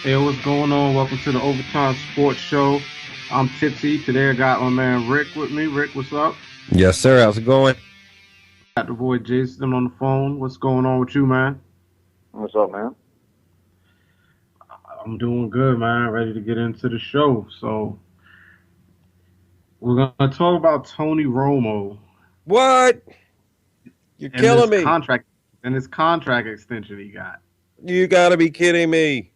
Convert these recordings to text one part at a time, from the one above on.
Hey, what's going on? Welcome to the Overtime Sports Show. I'm Tipsy. Today I got my man Rick with me. Rick, what's up? Yes, sir. How's it going? Got the boy Jason on the phone. What's going on with you, man? What's up, man? I'm doing good, man. Ready to get into the show. So we're gonna talk about Tony Romo What? You're and this killing me. contract extension he got. You got to be kidding me.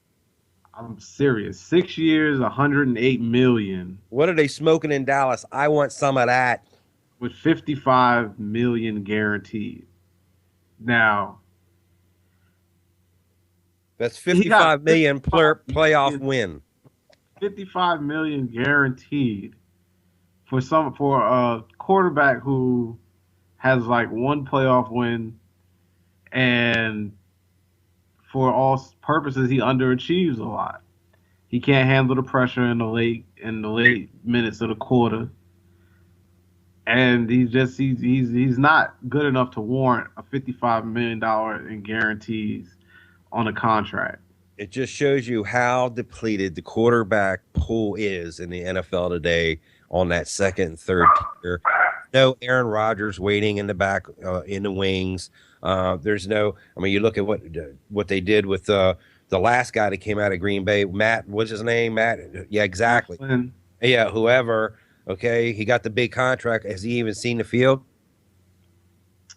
I'm serious. 6 years, 108 million, What are they smoking in Dallas? I want some of that. with 55 million guaranteed. Now That's he got 55 million 55 per playoff million, win. 55 million guaranteed for a quarterback who has like one playoff win, and for all purposes he underachieves a lot. He can't handle the pressure in the late minutes of the quarter, and he's not good enough to warrant a $55 million in guarantees on a contract. It just shows you how depleted the quarterback pool is in the NFL today on that second and third tier. No Aaron Rodgers waiting in the back, in the wings. There's no. I mean, you look at what they did with the last guy that came out of Green Bay, Matt. What's his name? Matt. Yeah, Matt exactly. Flynn, Yeah, whoever. Okay, he got the big contract. Has he even seen the field?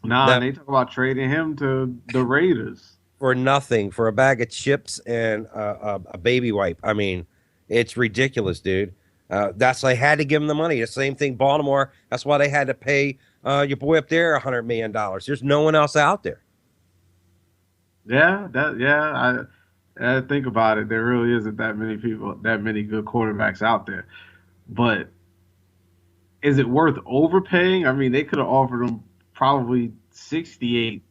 nah, No, and they talk about trading him to the Raiders. for nothing, for a bag of chips and a baby wipe. I mean, it's ridiculous, dude. That's why they had to give him the money. The same thing, Baltimore. That's why they had to pay your boy up there $100 million. There's no one else out there. I think about it. There really isn't that many people, that many good quarterbacks out there. But is it worth overpaying? I mean, they could have offered him probably 68,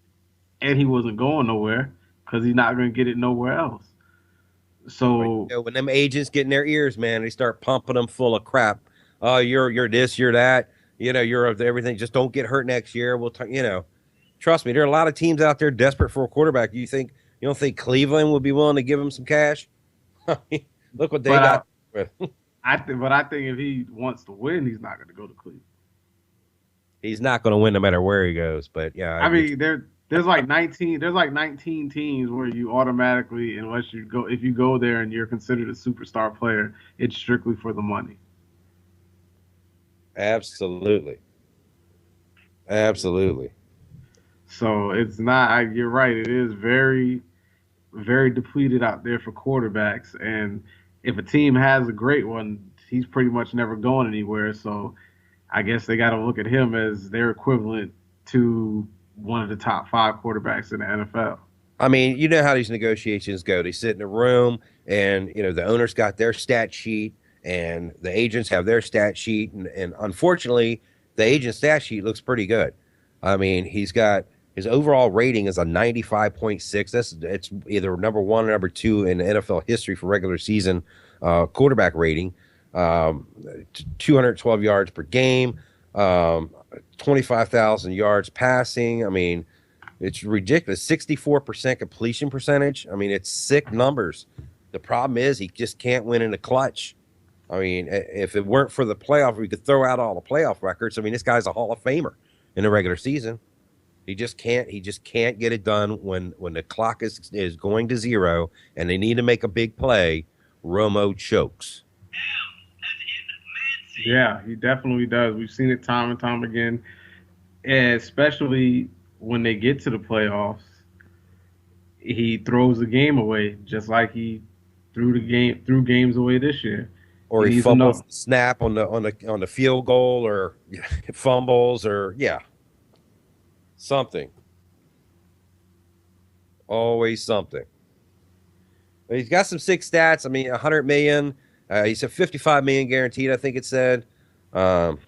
and he wasn't going nowhere because he's not going to get it nowhere else. But, So when them agents get in their ears, man, they start pumping them full of crap. Oh, you're this, you're that. You're of everything. Just don't get hurt next year. Trust me, there are a lot of teams out there desperate for a quarterback. You don't think Cleveland would be willing to give him some cash? Look what they but got with. I think if he wants to win, he's not going to go to Cleveland. He's not going to win no matter where he goes. But yeah, I mean, there's like 19 teams where you automatically, unless you go, if you go there and you're considered a superstar player, it's strictly for the money. absolutely, absolutely. So it's not. You're right. It is very, very depleted out there for quarterbacks. And if a team has a great one, he's pretty much never going anywhere. So I guess they got to look at him as their equivalent to one of the top five quarterbacks in the NFL. I mean, you know how these negotiations go. They sit in a room, and the owners got their stat sheet, and the agents have their stat sheet, and unfortunately, the agent stat sheet looks pretty good. I mean, he's got his overall rating is a 95.6. It's either number one or number two in NFL history for regular season quarterback rating. 212 yards per game, 25,000 yards passing. I mean, it's ridiculous. 64% completion percentage. I mean, it's sick numbers. The problem is he just can't win in the clutch. I mean, if it weren't for the playoff, we could throw out all the playoff records. I mean, this guy's a Hall of Famer in the regular season. He just can't. He just can't get it done when the clock is going to zero and they need to make a big play. Romo chokes. Yeah, he definitely does. We've seen it time and time again, and especially when they get to the playoffs, he throws the game away, just like he threw games away this year. Or And he he's fumbles another. the snap on the field goal, or fumbles, or yeah, something. Always something. But he's got some sick stats. I mean, 100 million. He said 55 million guaranteed. I think it said. Um,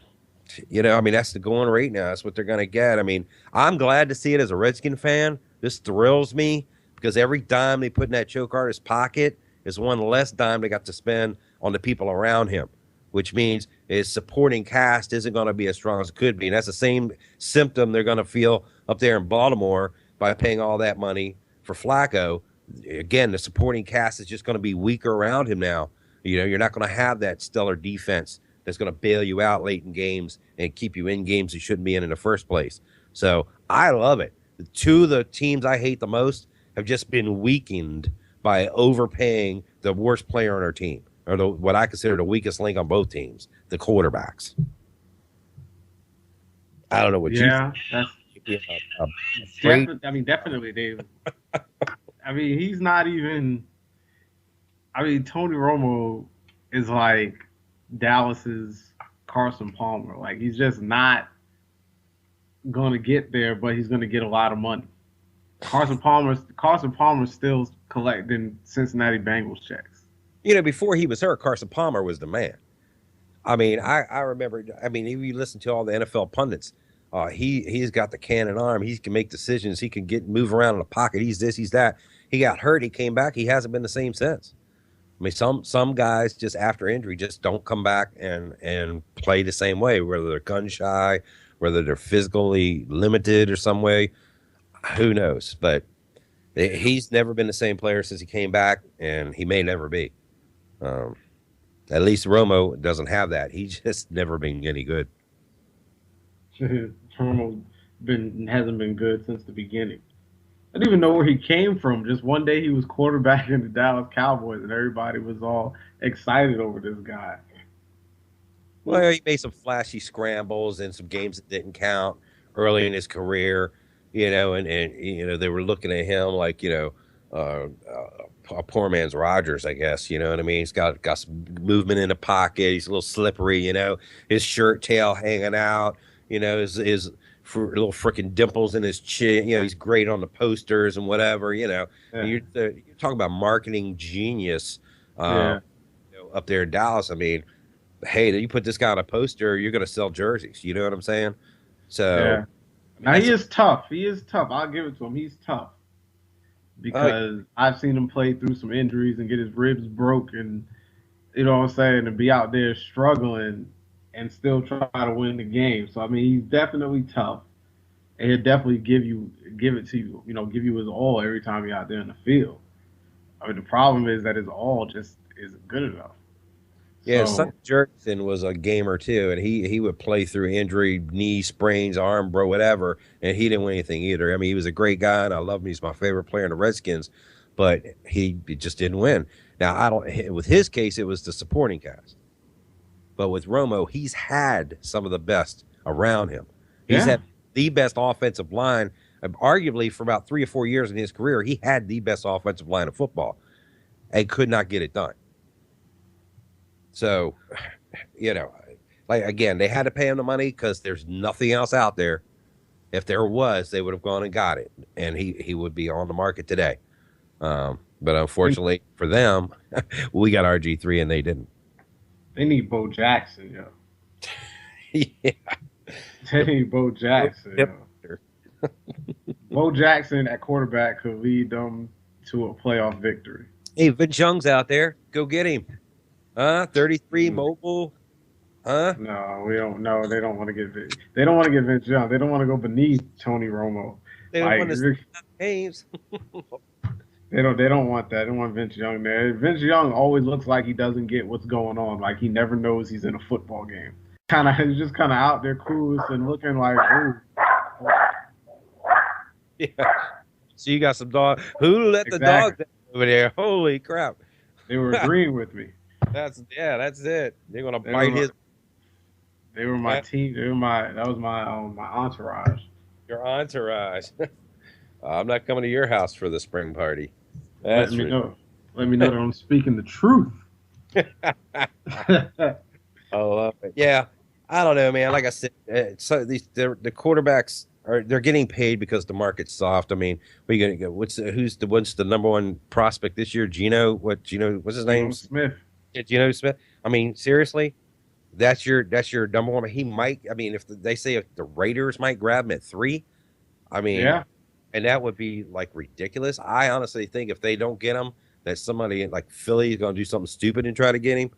I mean, that's the going rate now. That's what they're going to get. I mean, I'm glad to see it as a Redskin fan. This thrills me because every dime they put in that choke artist's pocket is one less dime they got to spend on the people around him, which means his supporting cast isn't going to be as strong as it could be. And that's the same symptom they're going to feel up there in Baltimore by paying all that money for Flacco. again, the supporting cast is just going to be weaker around him now. You know, you're not going to have that stellar defense that's going to bail you out late in games and keep you in games you shouldn't be in the first place. So I love it. Two of the teams I hate the most have just been weakened by overpaying the worst player on our team, or what I consider the weakest link on both teams, the quarterbacks. I don't know what you think. That's Great. definitely, David. I mean, he's not even. I mean, Tony Romo is like Dallas's Carson Palmer. Like, he's just not going to get there, but he's going to get a lot of money. Carson Palmer's still collecting Cincinnati Bengals checks. You know, before he was hurt, Carson Palmer was the man. I mean, I remember. I mean, if you listen to all the NFL pundits, he's got the cannon arm. He can make decisions. He can move around in the pocket. He's this. He's that. He got hurt. He came back. He hasn't been the same since. I mean, some guys just after injury just don't come back and play the same way. Whether they're gun shy, whether they're physically limited or some way, who knows? But he's never been the same player since he came back, and he may never be. At least Romo doesn't have that. He's just never been any good. Romo hasn't been good since the beginning. I didn't even know where he came from. Just one day he was quarterbacking the Dallas Cowboys, and everybody was all excited over this guy. Well, he made some flashy scrambles in some games that didn't count early in his career, you know, and you know, they were looking at him like, you know, a poor man's Rodgers, I guess, you know what I mean? He's got some movement in the pocket. He's a little slippery, you know, his shirt tail hanging out, you know, his little freaking dimples in his chin. You know, he's great on the posters and whatever, you know. Yeah. You're talking about marketing genius you know, up there in Dallas. I mean, hey, you put this guy on a poster, you're going to sell jerseys. You know what I'm saying? So, yeah. Now, he is tough. He is tough. I'll give it to him. He's tough. Because I've seen him play through some injuries and get his ribs broken, you know what I'm saying, and be out there struggling and still try to win the game. So, I mean, he's definitely tough. And he'll definitely give it to you, you know, give you his all every time you're out there in the field. I mean, the problem is that his all just isn't good enough. Yeah, Sonny Jurgensen was a gamer too, and he would play through injury, knee sprains, arm, bro, whatever, and he didn't win anything either. I mean, he was a great guy, and I love him. He's my favorite player in the Redskins, but he just didn't win. Now, with his case, it was the supporting cast. But with Romo, he's had some of the best around him. He's had the best offensive line, arguably for about 3 or 4 years in his career. He had the best offensive line of football and could not get it done. So, you know, like, again, they had to pay him the money because there's nothing else out there. If there was, they would have gone and got it, and he would be on the market today. But unfortunately for them, we got RG3 and they didn't. They need Bo Jackson, yo. Yeah. They need Bo Jackson, yo. Bo Jackson at quarterback could lead them to a playoff victory. Hey, Vince Young's out there. Go get him. 33 mobile. No, we don't. No, they don't want to get Vince. They don't want to get Vince Young. They don't want to go beneath Tony Romo. They don't want to games. They don't want that. They don't want Vince Young there. Vince Young always looks like he doesn't get what's going on. Like he never knows he's in a football game. He's just kind of out there clueless and looking like, ooh. Yeah. So you got some dog. Who let the dogs over there? Holy crap! They were agreeing with me. That's it. They're gonna bite his. They were my team. That was my entourage. Your entourage. I'm not coming to your house for the spring party. Let me know that I'm speaking the truth. I love it. Yeah, I don't know, man. Like I said, so the quarterbacks they're getting paid because the market's soft. I mean, what are you gonna go? What's the number one prospect this year? Geno? What's his name? Smith. Yeah, Geno Smith. I mean, seriously, that's your number one. He might. I mean, if they say if the Raiders might grab him at 3, I mean, yeah. And that would be like ridiculous. I honestly think if they don't get him, that somebody like Philly is going to do something stupid and try to get him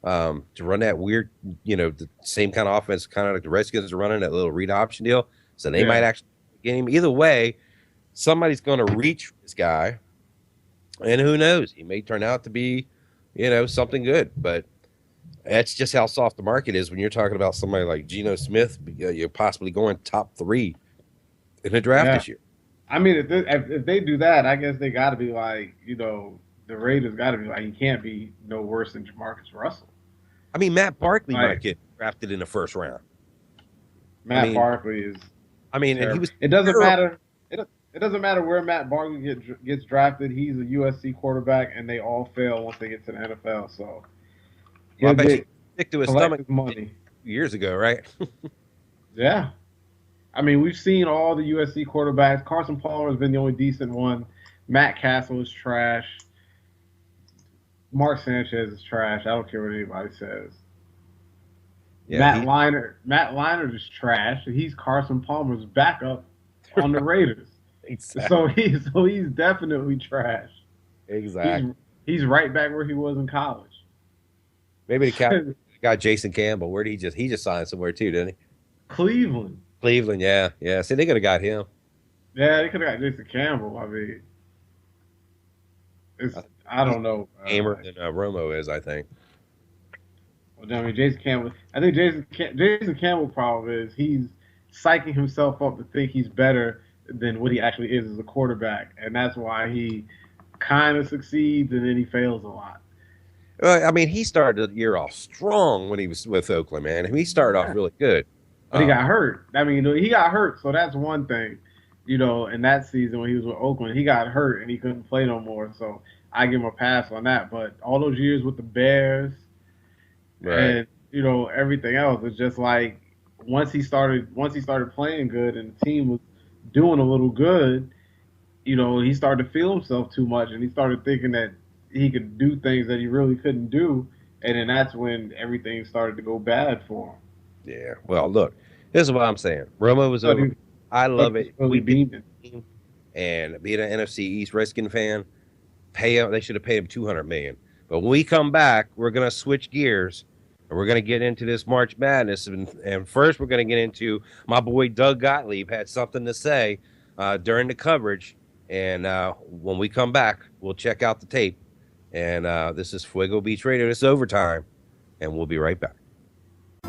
to run that weird, you know, the same kind of offense, kind of like the Redskins are running that little read option deal. So they might actually get him. Either way, somebody's going to reach for this guy, And who knows? He may turn out to be, something good. But that's just how soft the market is when you're talking about somebody like Geno Smith. You're possibly going top 3 in the draft Yeah. this year. I mean, if they do that, I guess they got to be like, the Raiders got to be like, he can't be no worse than Jamarcus Russell. I mean, Matt Barkley Right. might get drafted in the first round. Matt Barkley is. I mean, and terrible. he was. It doesn't matter. It doesn't matter where Matt Barkley gets drafted. He's a USC quarterback, and they all fail once they get to the NFL. So Well, I bet get you stick to his collect stomach his money. years ago, right? Yeah. I mean, we've seen all the USC quarterbacks. Carson Palmer has been the only decent one. Matt Castle is trash. Mark Sanchez is trash. I don't care what anybody says. Yeah, Matt Leinart is trash. He's Carson Palmer's backup on the Raiders. exactly. So he's definitely trash. Exactly. He's right back where he was in college. Maybe the guy Jason Campbell. Where did he just signed somewhere too, didn't he? Cleveland. Cleveland, yeah. See, they could have got him. Yeah, they could have got Jason Campbell. I mean, I don't know. Gamer than Romo is, I think. Well, I mean, Jason Campbell. I think Jason Campbell's problem is he's psyching himself up to think he's better than what he actually is as a quarterback, and that's why he kind of succeeds and then he fails a lot. Well, I mean, he started the year off strong when he was with Oakland, man. He started off really good. But he got hurt. I mean, he got hurt, so that's one thing. In that season when he was with Oakland, he got hurt and he couldn't play no more. So I give him a pass on that. But all those years with the Bears and everything else, it's just like once he started playing good and the team was doing a little good, he started to feel himself too much and he started thinking that he could do things that he really couldn't do, and then that's when everything started to go bad for him. Yeah. Well, look, this is what I'm saying. Romo was over. I love it. Really beaming. And being an NFC East Redskin fan, they should have paid him $200 million. But when we come back, we're going to switch gears and we're going to get into this March Madness. And first, we're going to get into my boy Doug Gottlieb had something to say during the coverage. And when we come back, we'll check out the tape. And this is Fuego Beach Radio. It's overtime, and we'll be right back.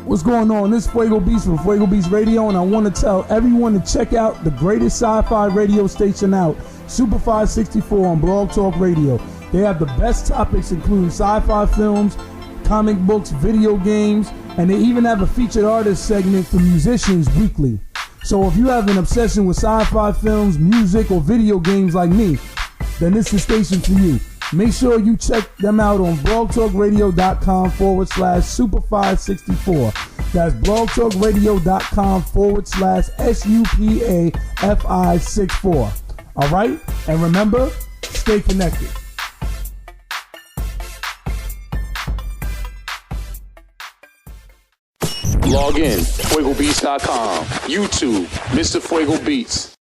What's going on? This is Fuego Beats from Fuego Beats Radio, and I want to tell everyone to check out the greatest sci-fi radio station out, Super 564 on Blog Talk Radio. They have the best topics, including sci-fi films, comic books, video games, and they even have a featured artist segment for musicians weekly. So if you have an obsession with sci-fi films, music, or video games like me, then this is the station for you. Make sure you check them out on blogtalkradio.com/Super564. That's blogtalkradio.com/SUPAFI64. All right? And remember, stay connected. Log in, FuegoBeats.com, YouTube, Mr. Fuego Beats.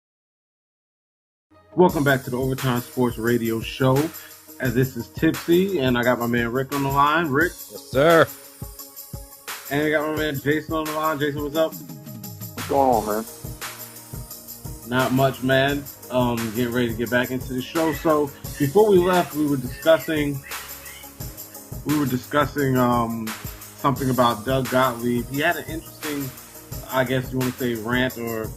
Welcome back to the Overtime Sports Radio Show. As this is Tipsy, and I got my man Rick on the line. Rick. Yes, sir. And I got my man Jason on the line. Jason, what's up? What's going on, man? Not much, man. Getting ready to get back into the show. So before we left, we were discussing something about Doug Gottlieb. He had an interesting, I guess you want to say, rant or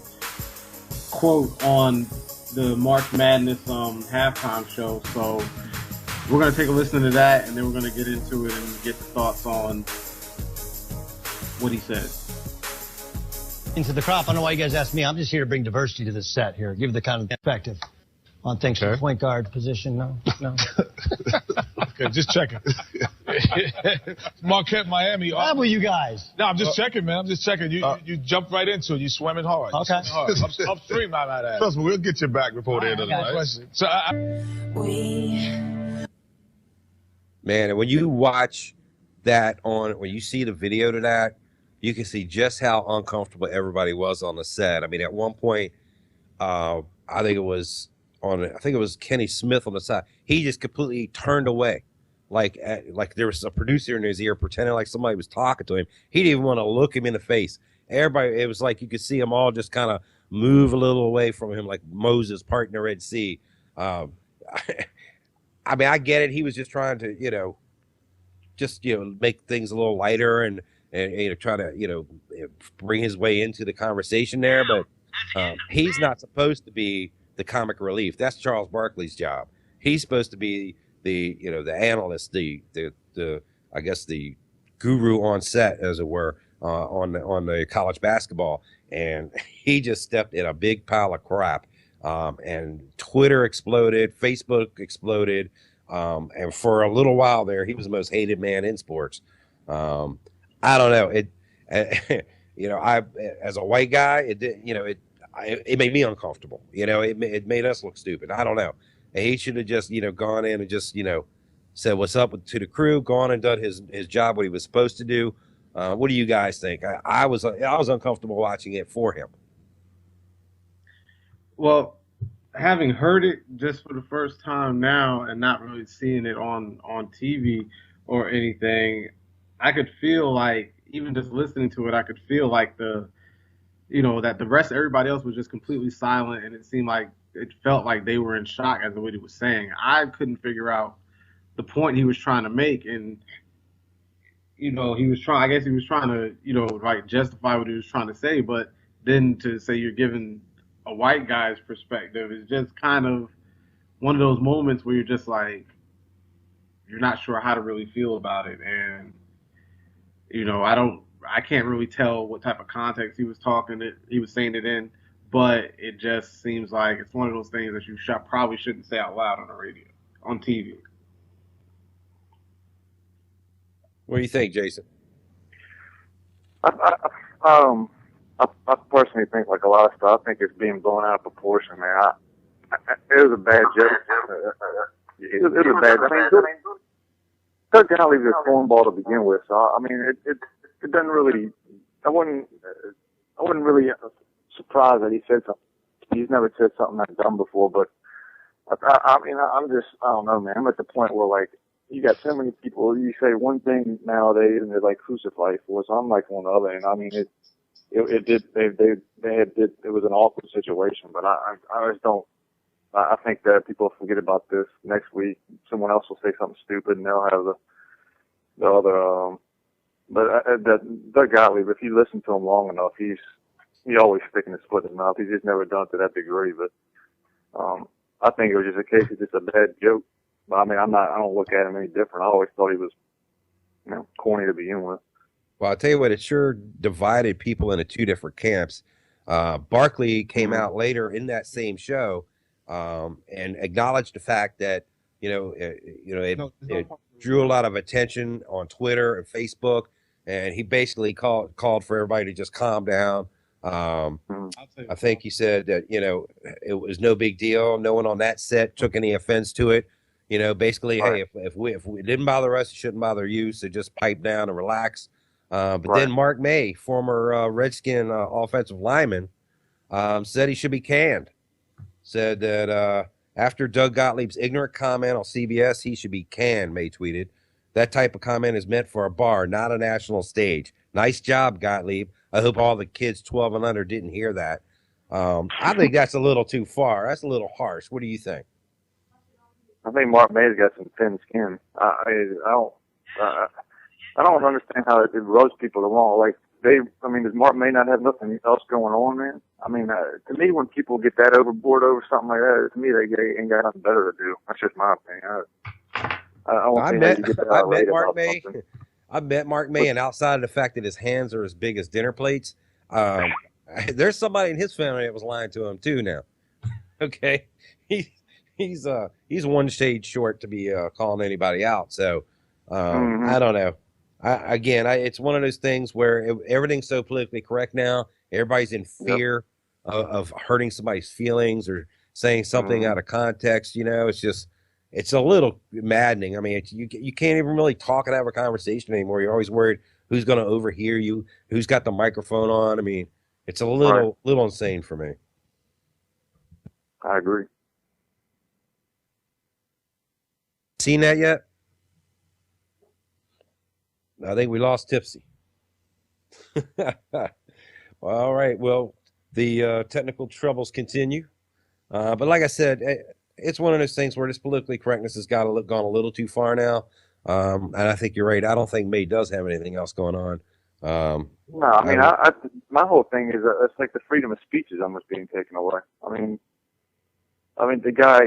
quote on the March Madness halftime show. So we're going to take a listen to that, and then we're going to get into it and get the thoughts on what he said. Into the crop. I don't know why you guys asked me. I'm just here to bring diversity to this set here. Give the kind of perspective on things from the point guard position. No. Okay, just checking. Marquette, Miami. How about you guys? No, I'm just checking, man. I'm just checking. You jumped right into it. You swimming hard. Okay. Upstream, I might add. Trust me, we'll get you back before the end of the night. So Man, and when you watch that when you see the video to that, you can see just how uncomfortable everybody was on the set. I mean, at one point, I think it was Kenny Smith on the side. He just completely turned away, like there was a producer in his ear pretending like somebody was talking to him. He didn't even want to look him in the face. Everybody, it was like you could see them all just kind of move a little away from him, like Moses parting the Red Sea. I mean, I get it. He was just trying to, make things a little lighter and try to, bring his way into the conversation there. But he's not supposed to be the comic relief. That's Charles Barkley's job. He's supposed to be the analyst, the I guess the guru on set, as it were, on the college basketball. And he just stepped in a big pile of crap. And Twitter exploded, Facebook exploded. And for a little while there, he was the most hated man in sports. I don't know. I as a white guy, it made me uncomfortable. It made us look stupid. I don't know. And he should have just, gone in and just, said what's up to the crew, gone and done his job, what he was supposed to do. What do you guys think? I was uncomfortable watching it for him. Well, having heard it just for the first time now and not really seeing it on TV or anything, I could feel like, even just listening to it, I could feel like that the rest of everybody else was just completely silent, and it felt like they were in shock as to what he was saying. I couldn't figure out the point he was trying to make, and he was trying to, justify what he was trying to say, but then to say you're giving a white guy's perspective is just kind of one of those moments where you're just like, you're not sure how to really feel about it. And, I can't really tell what type of context he was saying it in, but it just seems like it's one of those things that you probably shouldn't say out loud on the radio, on TV. What do you think, Jason? I personally think, like a lot of stuff, I think it's being blown out of proportion, man. It was a bad joke. It was a bad. Doug Gottlieb is a cornball to begin with, so I mean, it doesn't really. I wasn't really surprised that he said something. He's never said something that dumb before, but I don't know, man. I'm at the point where, like, you got so many people. You say one thing nowadays, and they're like crucified for it. So I'm like on the other end. I mean, it was an awkward situation, but I just don't. I think that people forget about this next week. Someone else will say something stupid, and they'll have the other. But Doug Gottlieb, if you listen to him long enough, he always sticking his foot in his mouth. He's just never done it to that degree. But I think it was just a case of just a bad joke. But I mean, I don't look at him any different. I always thought he was, corny to begin with. Well, I'll tell you what, it sure divided people into two different camps. Barkley came out later in that same show and acknowledged the fact that, it drew a lot of attention on Twitter and Facebook, and he basically called for everybody to just calm down. I think he said that, it was no big deal. No one on that set took any offense to it. Basically, right. Hey, if it didn't bother us, it shouldn't bother you, so just pipe down and relax. But right. Then Mark May, former Redskin offensive lineman, said he should be canned. Said that after Doug Gottlieb's ignorant comment on CBS, he should be canned, May tweeted. That type of comment is meant for a bar, not a national stage. Nice job, Gottlieb. I hope all the kids 12 and under didn't hear that. I think that's a little too far. That's a little harsh. What do you think? I think Mark May's got some thin skin. I don't understand how it rubs people the wrong. Like does Mark May not have nothing else going on, man? I mean, to me, when people get that overboard over something like that, to me, they ain't got nothing better to do. That's just my opinion. I met Mark May, and outside of the fact that his hands are as big as dinner plates, there's somebody in his family that was lying to him too now. Okay, he's one shade short to be calling anybody out. So I don't know. It's one of those things where everything's so politically correct now. Everybody's in fear of hurting somebody's feelings or saying something out of context. It's a little maddening. I mean, you can't even really talk and have a conversation anymore. You're always worried who's going to overhear you, who's got the microphone on. I mean, it's a little insane for me. I agree. Seen that yet? I think we lost Tipsy. All right. Well, the technical troubles continue. But like I said, it's one of those things where this politically correctness has gone a little too far now. And I think you're right. I don't think May does have anything else going on. No, I mean, my whole thing is it's like the freedom of speech is almost being taken away. I mean, the guy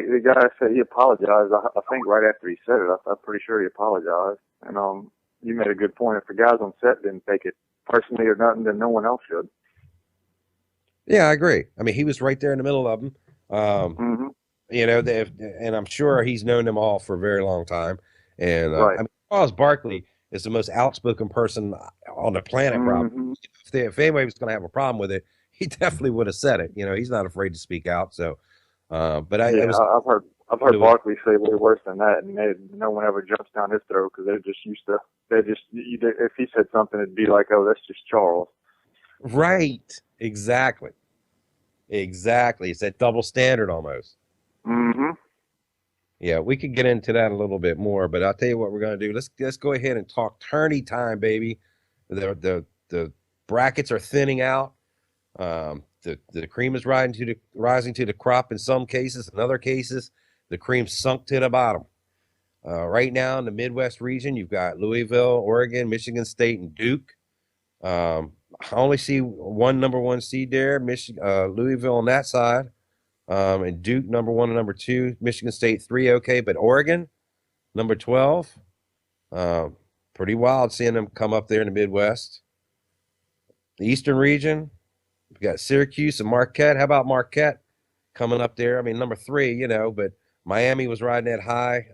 said he apologized. I think right after he said it, I'm pretty sure he apologized. And you made a good point. If the guys on set didn't take it personally or nothing, then no one else should. Yeah, I agree. I mean, he was right there in the middle of them. You know, and I'm sure he's known them all for a very long time. And right. I mean, Charles Barkley is the most outspoken person on the planet, probably. If anybody was going to have a problem with it, he definitely would have said it. You know, he's not afraid to speak out. So, but I've heard Barkley say way worse than that, and no one ever jumps down his throat because they're just used to. If he said something, it'd be like, oh, that's just Charles. Right. Exactly. It's that double standard almost. Yeah, we could get into that a little bit more, but I'll tell you what we're going to do. Let's go ahead and talk tourney time, baby. The brackets are thinning out. The cream is rising to the crop in some cases. In other cases, the cream sunk to the bottom. Right now in the Midwest region, you've got Louisville, Oregon, Michigan State, and Duke. I only see one number one seed there, Louisville on that side. And Duke, number 1 and number 2. Michigan State, 3, okay. But Oregon, number 12. Pretty wild seeing them come up there in the Midwest. The Eastern region, we've got Syracuse and Marquette. How about Marquette coming up there? I mean, number 3, you know, but Miami was riding that high.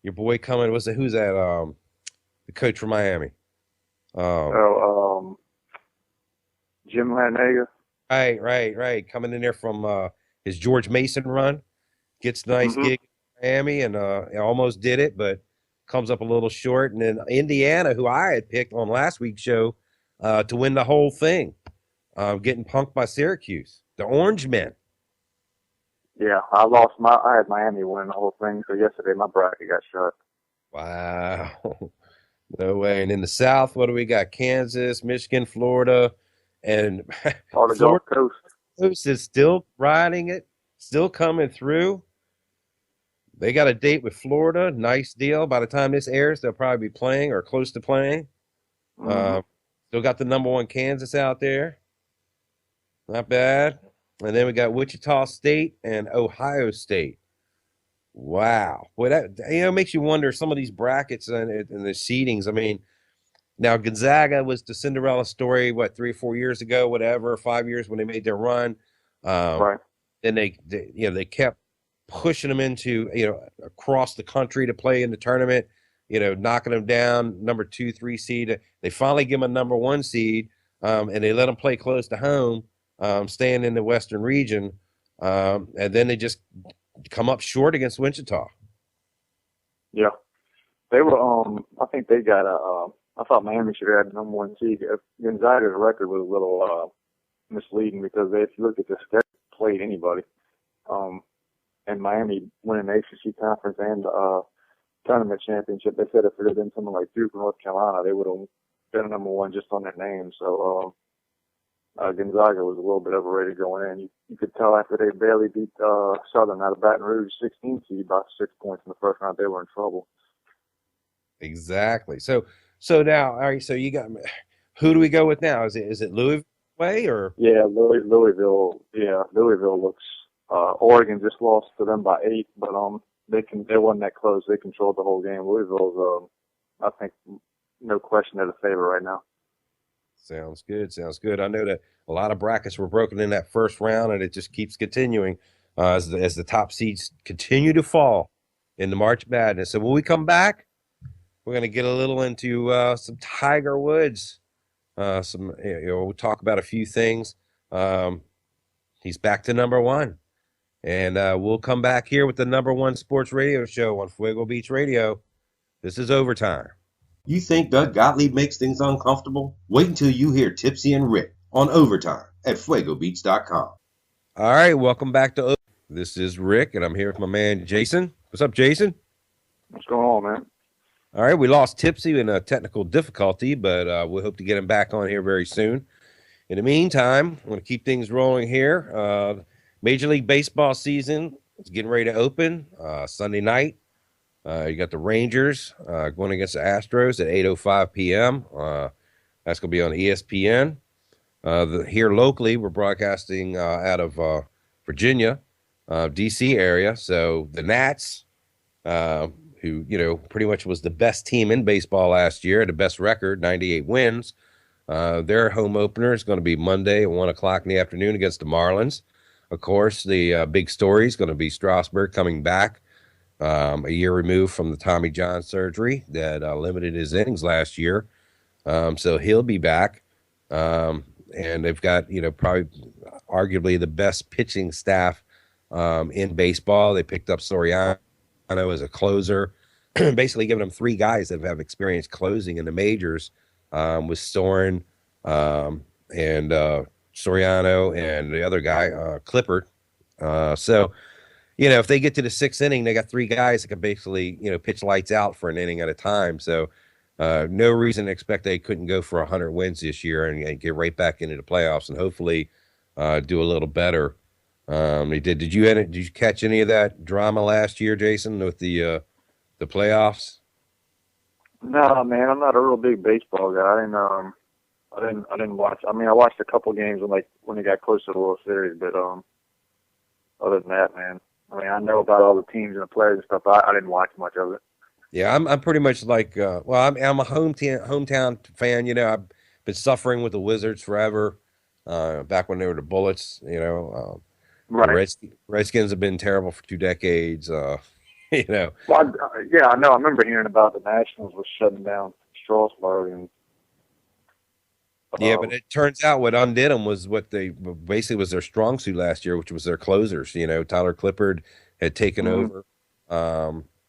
Your boy coming, who's that? The coach from Miami. Jim Larinaga. Right. Coming in there from his George Mason run, gets a nice gig in Miami, and almost did it, but comes up a little short. And then Indiana, who I had picked on last week's show to win the whole thing, getting punked by Syracuse, the Orange Men. Yeah, I had Miami winning the whole thing, so yesterday my bracket got shut. Wow. No way. And in the South, what do we got? Kansas, Michigan, Florida, and Florida Gulf Coast is still riding it, still coming through. They got a date with Florida. Nice deal. By the time this airs, they'll probably be playing or close to playing. Still got the number 1 Kansas out there. Not bad. And then we got Wichita State and Ohio State. Wow. Boy, that makes you wonder some of these brackets and the seedings. I mean, now Gonzaga was the Cinderella story, 3 or 4 years ago, whatever, 5 years when they made their run. Right. Then they kept pushing them into, across the country to play in the tournament, knocking them down, number 2, 3 seed. They finally give them a number 1 seed, and they let them play close to home, staying in the Western region. And then they just come up short against Wichita. Yeah. They were, I think they got I thought Miami should have had the number 1 seed. Gonzaga's record was a little misleading because if you look at the schedule, played anybody. And Miami winning the ACC conference and tournament championship. They said if it had been someone like Duke or North Carolina, they would have been number 1 just on their name. So Gonzaga was a little bit overrated going in. You could tell after they barely beat Southern out of Baton Rouge, 16 seed by 6 points in the first round, they were in trouble. Exactly. So now, all right. So you got, who do we go with now? Is it Louisville way or? Yeah, Louisville. Yeah, Louisville looks. Oregon just lost to them by 8, but they wasn't that close. They controlled the whole game. Louisville's, I think, no question they're the favorite right now. Sounds good. I know that a lot of brackets were broken in that first round, and it just keeps continuing as the top seeds continue to fall in the March Madness. So when we come back, we're going to get a little into some Tiger Woods. We'll talk about a few things. He's back to number 1. And we'll come back here with the number 1 sports radio show on Fuego Beach Radio. This is Overtime. You think Doug Gottlieb makes things uncomfortable? Wait until you hear Tipsy and Rick on Overtime at FuegoBeats.com. All right, welcome back to This is Rick, and I'm here with my man Jason. What's up, Jason? What's going on, man? All right, we lost Tipsy in a technical difficulty, but we hope to get him back on here very soon. In the meantime, I'm going to keep things rolling here. Major League Baseball season It's getting ready to open Sunday night. You got the Rangers going against the Astros at 8:05 p.m. That's going to be on ESPN. Here locally, we're broadcasting out of Virginia, D.C. area. So the Nats, who, pretty much was the best team in baseball last year, the best record, 98 wins. Their home opener is going to be Monday at 1 o'clock in the afternoon against the Marlins. Of course, the big story is going to be Strasburg coming back a year removed from the Tommy John surgery that limited his innings last year. So he'll be back. And they've got, probably arguably the best pitching staff in baseball. They picked up Soriano as a closer, basically giving them three guys that have experience closing in the majors with Storin and Soriano and the other guy, Clippard. So, if they get to the sixth inning, they got three guys that can basically, pitch lights out for an inning at a time. So no reason to expect they couldn't go for 100 wins this year and get right back into the playoffs and hopefully do a little better. They did. Did you catch any of that drama last year, Jason, with the playoffs? No, man, I'm not a real big baseball guy. I didn't watch. I mean, I watched a couple games when they got close to the World Series, but other than that, man, I mean, I know about all the teams and the players and stuff. But I didn't watch much of it. Yeah, I'm pretty much like, I'm a hometown fan. I've been suffering with the Wizards forever. Back when they were the Bullets, Right. The Redskins have been terrible for 2 decades. Well, yeah, I know. I remember hearing about the Nationals was shutting down Strasburg and. Yeah, but it turns out what undid them was what they basically was their strong suit last year, which was their closers. Tyler Clippard had taken over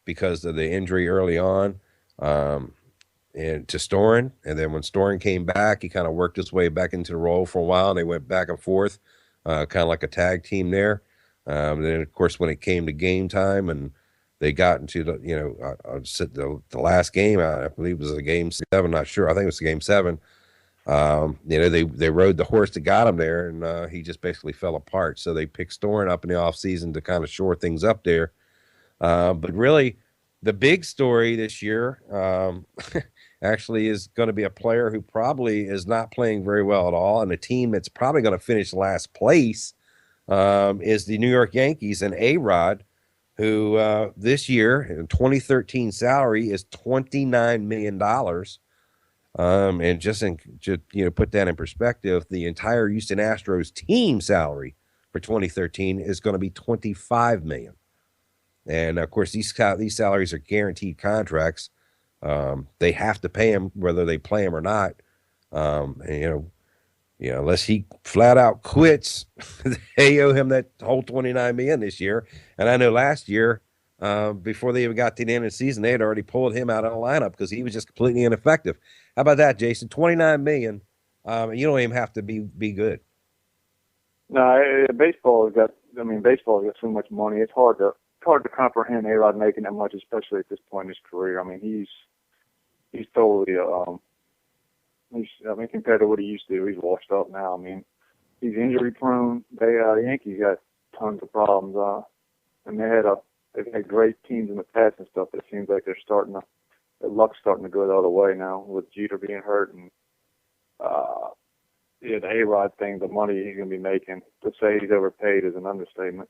because of the injury early on and to Storin. And then when Storin came back, he kind of worked his way back into the role for a while, and they went back and forth, kind of like a tag team there. Then, of course, when it came to game time and they got into the last game, I believe it was a game 7, not sure. I think it was game 7. They rode the horse that got him there, and he just basically fell apart. So they picked Storin up in the offseason to kind of shore things up there. But really, the big story this year actually is going to be a player who probably is not playing very well at all, and a team that's probably going to finish last place is the New York Yankees and A-Rod, who this year, in 2013 salary is $29 million. And just put that in perspective, the entire Houston Astros team salary for 2013 is going to be $25 million. And of course, these salaries are guaranteed contracts. They have to pay him whether they play him or not. Unless he flat out quits, they owe him that whole $29 million this year. And I know last year, before they even got to the end of the season, they had already pulled him out of the lineup because he was just completely ineffective. How about that, Jason? $29 million. You don't even have to be good. No, baseball has got so much money. It's hard to comprehend A-Rod making that much, especially at this point in his career. I mean, he's totally compared to what he used to, he's washed up now. I mean, he's injury prone. The Yankees got tons of problems. And they've had great teams in the past and stuff, but it seems like their luck's starting to go the other way now with Jeter being hurt and the A-Rod thing, the money he's going to be making. To say he's overpaid is an understatement.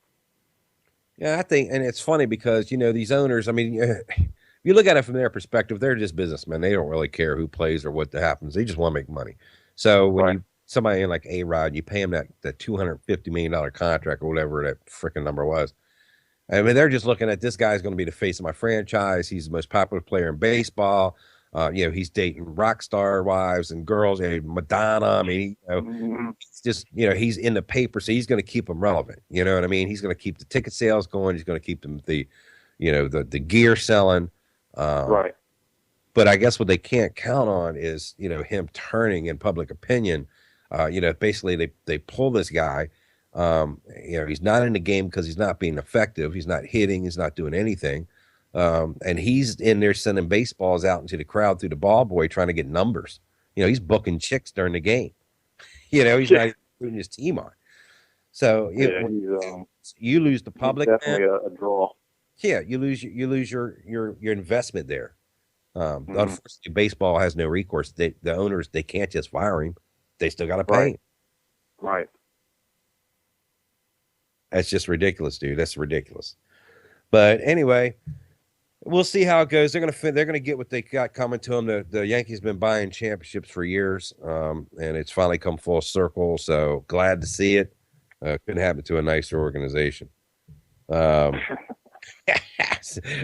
Yeah, I think, and it's funny because, these owners, I mean, if you look at it from their perspective, they're just businessmen. They don't really care who plays or what happens. They just want to make money. So when somebody like A-Rod, you pay him that $250 million contract or whatever that freaking number was. I mean, they're just looking at this guy's going to be the face of my franchise. He's the most popular player in baseball. He's dating rock star wives and girls, Madonna. I mean, it's just, he's in the paper, so he's going to keep them relevant. You know what I mean? He's going to keep the ticket sales going. He's going to keep them the gear selling. Right. But I guess what they can't count on is, him turning in public opinion. Basically they pull this guy. He's not in the game because he's not being effective. He's not hitting. He's not doing anything. And he's in there sending baseballs out into the crowd through the ball boy trying to get numbers. He's booking chicks during the game. He's not even putting his team on. So you lose the public. Definitely a draw. Yeah, you lose your investment there. Unfortunately, baseball has no recourse. The owners, they can't just fire him. They still got to pay him. Right. That's just ridiculous, dude. That's ridiculous. But anyway, we'll see how it goes. They're gonna get what they got coming to them. The Yankees been buying championships for years, and it's finally come full circle. So glad to see it. Couldn't happen to a nicer organization. A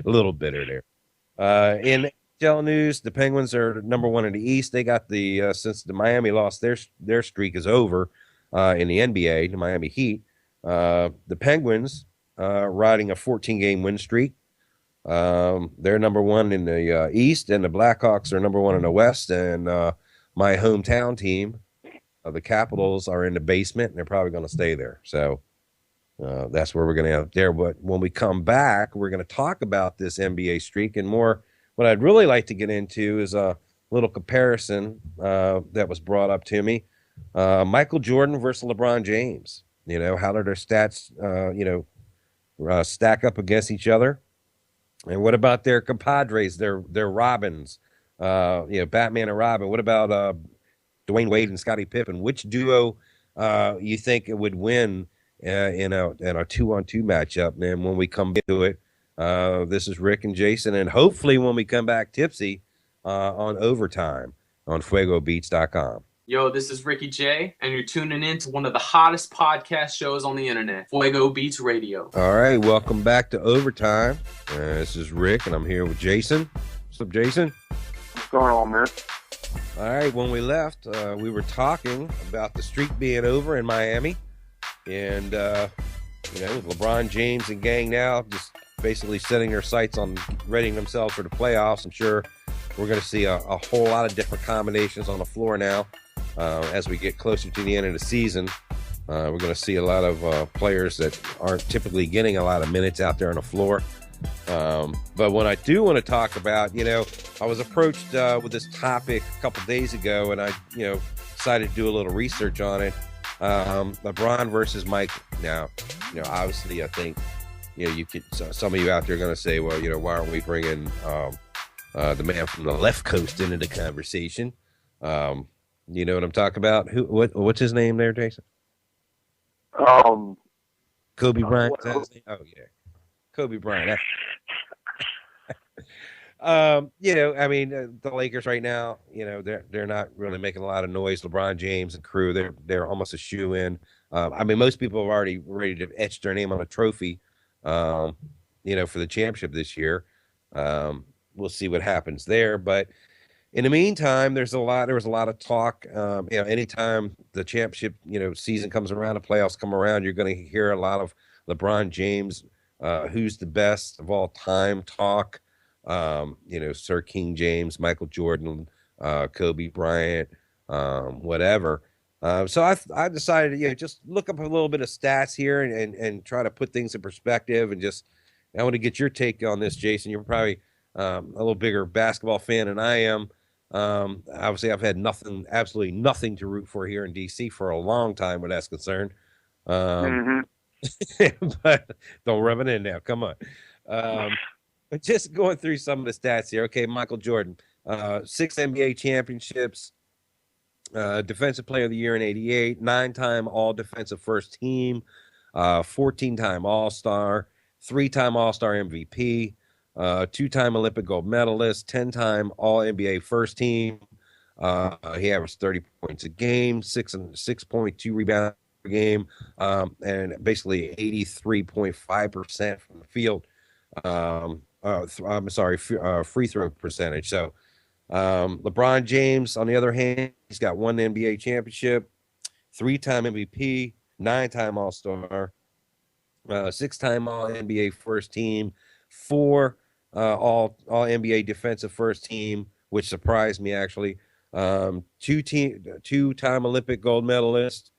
little bitter there. In NHL news, the Penguins are number one in the East. They got since the Miami lost their streak is over in the NBA, the Miami Heat. The Penguins riding a 14-game win streak. They're number one in the East, and the Blackhawks are number one in the West. And my hometown team, the Capitals, are in the basement, and they're probably going to stay there. So that's where we're going to have there. But when we come back, we're going to talk about this NBA streak and more. What I'd really like to get into is a little comparison that was brought up to me. Michael Jordan versus LeBron James. You know, how do their stats, stack up against each other? And what about their compadres, their Robins, Batman and Robin? What about Dwayne Wade and Scottie Pippen? Which duo you think it would win in a 2-on-2 matchup? And when we come to it, this is Rick and Jason, and hopefully when we come back tipsy on Overtime on FuegoBeats.com. Yo, this is Ricky J, and you're tuning in to one of the hottest podcast shows on the internet, Fuego Beats Radio. All right, welcome back to Overtime. This is Rick, and I'm here with Jason. What's up, Jason? What's going on, man? All right, when we left, we were talking about the streak being over in Miami, and with LeBron James and gang now just basically setting their sights on readying themselves for the playoffs. I'm sure we're going to see a whole lot of different combinations on the floor now. As we get closer to the end of the season, we're going to see a lot of players that aren't typically getting a lot of minutes out there on the floor. But what I do want to talk about, I was approached with this topic a couple days ago, and I, decided to do a little research on it. LeBron versus Mike. Now, obviously, I think, you could. Some of you out there are going to say, well, why aren't we bringing the man from the left coast into the conversation? You know what I'm talking about? What's his name there, Jason? Kobe Bryant. Is that his name? Oh yeah, Kobe Bryant. The Lakers right now, they're not really making a lot of noise. LeBron James and crew, they're almost a shoe-in. Most people are already ready to etch their name on a trophy, for the championship this year. We'll see what happens there, but in the meantime, there was a lot of talk. Anytime the championship, season comes around, the playoffs come around, you're going to hear a lot of LeBron James, who's the best of all time talk. Sir King James, Michael Jordan, Kobe Bryant, whatever. So I decided to, just look up a little bit of stats here and try to put things in perspective, and I want to get your take on this, Jason. You're probably a little bigger basketball fan than I am. Obviously, I've had absolutely nothing to root for here in DC for a long time where that's concerned. But don't rub it in now. Come on. But just going through some of the stats here. Okay, Michael Jordan, 6 NBA championships, Defensive Player of the Year in '88, 9-time All-Defensive First Team, 14-time All-Star, 3-time All-Star MVP, 2-time Olympic gold medalist, 10-time All-NBA First Team. He averaged 30 points a game, 6.2 rebounds per game, and basically 83.5% from the field. Free throw percentage. So LeBron James, on the other hand, he's got 1 NBA championship, 3-time MVP, 9-time All-Star, 6-time All-NBA First Team, 4 All-NBA Defensive First Team, which surprised me actually. 2-time Olympic gold medalist,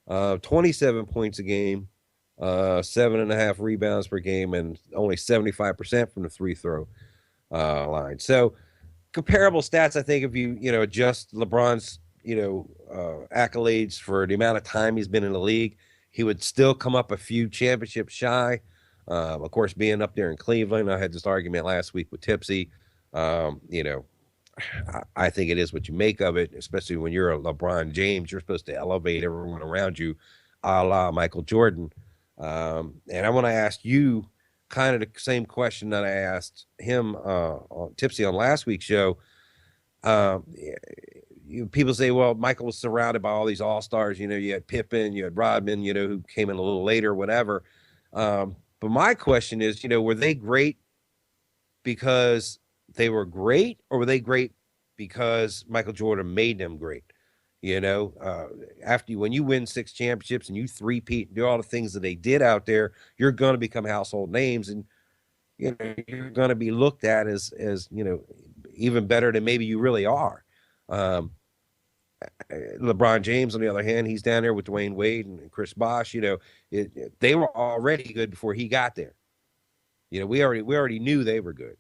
27 points a game, 7.5 rebounds per game, and only 75% from the free throw line. So comparable stats, I think, if you adjust LeBron's accolades for the amount of time he's been in the league, he would still come up a few championships shy. Of course, being up there in Cleveland, I had this argument last week with Tipsy. I think it is what you make of it, especially when you're a LeBron James. You're supposed to elevate everyone around you, a la Michael Jordan. And I want to ask you kind of the same question that I asked him on Tipsy on last week's show. People say, well, Michael was surrounded by all these all-stars. You had Pippen, you had Rodman, who came in a little later, whatever. But my question is, were they great because they were great, or were they great because Michael Jordan made them great? When you win 6 championships and you three-peat and do all the things that they did out there, you're going to become household names, and you're going to be looked at as even better than maybe you really are. LeBron James, on the other hand, he's down there with Dwayne Wade and Chris Bosh. They were already good before he got there. We already knew they were good.